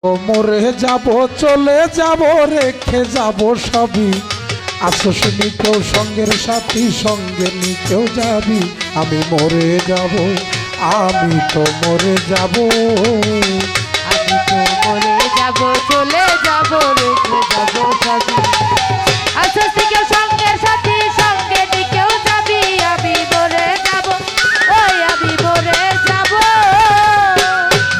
মরে যাব চলে যাব রেখে যাব সবই আসস নিকেও সঙ্গের সাথী সঙ্গে নিকেও যাবি আমি মরে যাব আমি তো মরে যাব আমি তো মরে যাব চলে যাব রেখে যাব সবই আসস নিকেও সঙ্গের সাথী সঙ্গে নিকেও যাবি আমি মরে যাব ওই আমি মরে যাব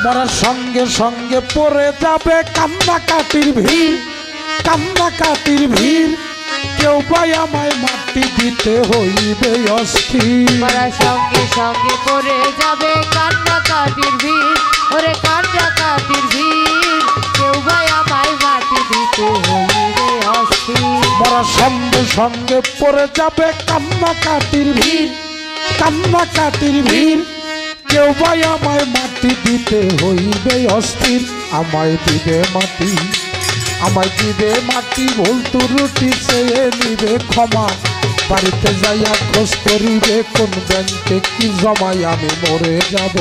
মরার সঙ্গে সঙ্গে পড়ে যাবে কান্নাকাটির ভিড় কান্নাকাটির ভিড় কেউ ভাই আমায় মাটি দিতে হইবে অস্থির মরার সঙ্গে সঙ্গে পড়ে যাবে কান্নাকাটির ভিড় ওরে কান্নাকাটির ভিড় কেউ ভাই আমায় মাটি দিতে হইবে অস্থির মরার সঙ্গে সঙ্গে পড়ে যাবে কান্নাকাটির ভিড় কান্নাকাটির ভিড় কেউ ভাই আমায় মাটি দিতে হইবে অস্থির আমায় দিবে মাটি আমায় দিবে মাটি ভুল ত্রুটি চেয়ে নিবে ক্ষমা বাড়িতে যাইয়া খোঁজ করিবে কোন ব্যাংকে কি জমাই আমি মরে যাব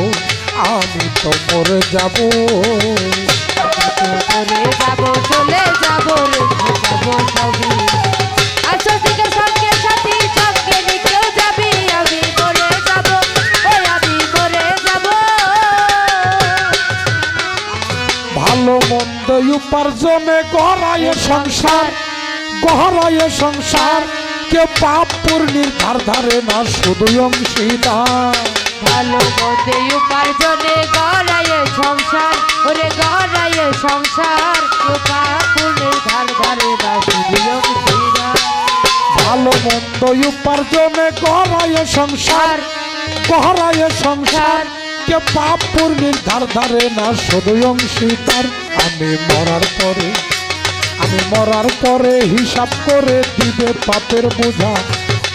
আমি তো মরে যাব মরে যাব চলে যাব রেখে যাব সবই আসস নিকেও সঙ্গে সাথী সঙ্গে নিকেও যাবি আমি মরে যাব ওই আমি মরে যাব ভালো মন্দ উপার্জনে গড়ায় সংসার গড়ায় সংসার কে পাপ পূর্ণির ধার ধারে না শুধু অংশীদার ভালো মতে উপার্জনে গড়ায় সংসার ওরে গড়ায় সংসার পাপুনের ধার ধারে না শুধু অংশীদার ভালো মন্দ উপার্জনে গড়ায় সংসার গড়ায় সংসার কে পাপ পূর্ণির ধার ধারে না শুধু অংশীদার আমি মরার পরে হিসাব করে দিবে পাপের বোঝা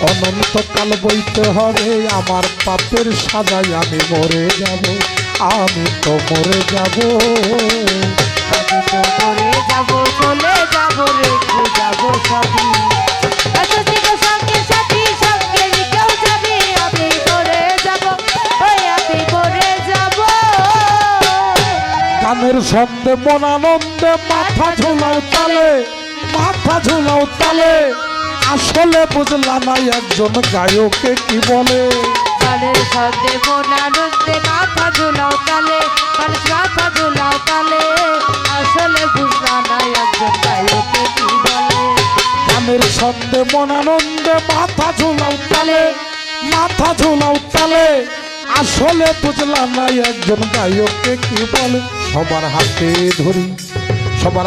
অনন্তকাল বইতে হবে আমার পাপের সাজায় আমি মরে যাব আমি তো মরে যাব আমি তো মরে যাব চলে যাব রেখে যাব সবই আসস নিকেও সঙ্গে সাথী সঙ্গে নিকেও যাবি আমি মরে যাব ওই আমি মরে যাব গানের শব্দে মন আনন্দে মাথা ঝোলাও তালে আসলে বুঝলা না একজন গায়কে কি বলে গানের শব্দে মন আনন্দে মাথা ঝুলাও তালে মানুষ মাথা ঝুলাও তালে আসলে বুঝলা না একজন গায়কে কি বলে গানের শব্দে মন আনন্দে মাথা ঝোলাও তালে আসলে বুঝলা না একজন গায়কে কি বলে সবার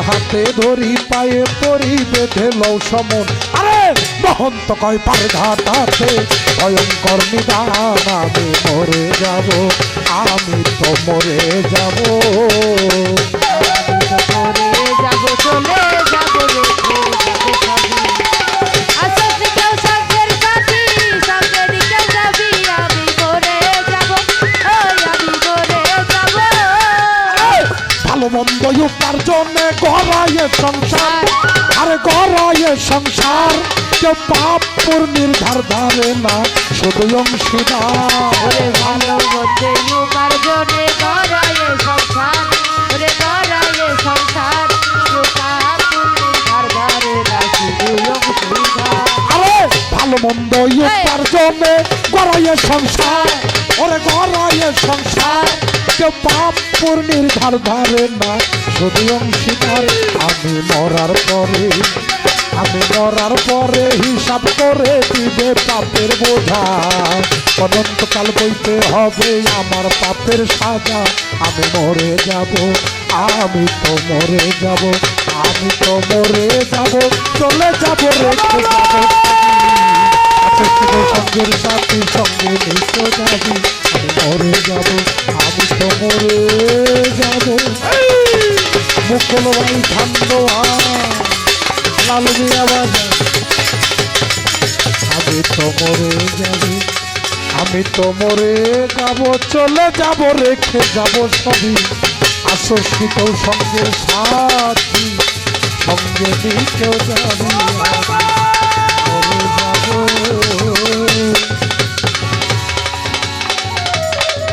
হাতে ধরি পায়ে পরি বেঁধে লও সমন আরে মহন্ত কয় পার ঘাটাতে ভয়ঙ্কর নিদান আমি মরে যাব আমি তো মরে যাব আমি তো মরে যাব চলে যাব রেখে যাব সবই আসস নিকেও সঙ্গের সাথী সঙ্গে নিকেও যাবি আমি মরে যাব ওই আমি মরে যাব ভালো মন্দ উপার্জনে গড়ায় সংসার আরে গড়ায় সংসার কেউ পাপ পূর্ণির ধার ধারে না শুধু অংশীদার ওরে ভালো মতে উপার্জনে গড়ায় সংসার ওরে গড়ায় সংসার পাপুনের ধার ধারে না শুধু অংশীদার আরে ভালো মন্দ উপার্জনে গড়ায় সংসার ওরে গড়ায় সংসার কেউ পাপ পূর্ণির ধার ধারে না শুধু অংশীদার আমি মরার পরে হিসাব করে দিবে পাপের বোঝা অনন্তকাল বইতে হবে আমার পাপের সাজা আমি মরে যাব আমি তো মরে যাব চলে যাব রেখে যাব সঙ্গের সাথী সঙ্গে নিতে যাবি আমি মরে যাব আমি তো মরে যাব মুকুল ভাই ঠান্ড লালু আওয়াজ আমি তো মরে যাব চলে যাব রেখে যাব সবই আসস নিকেও সঙ্গে সাথী সঙ্গে নিকেও যাবি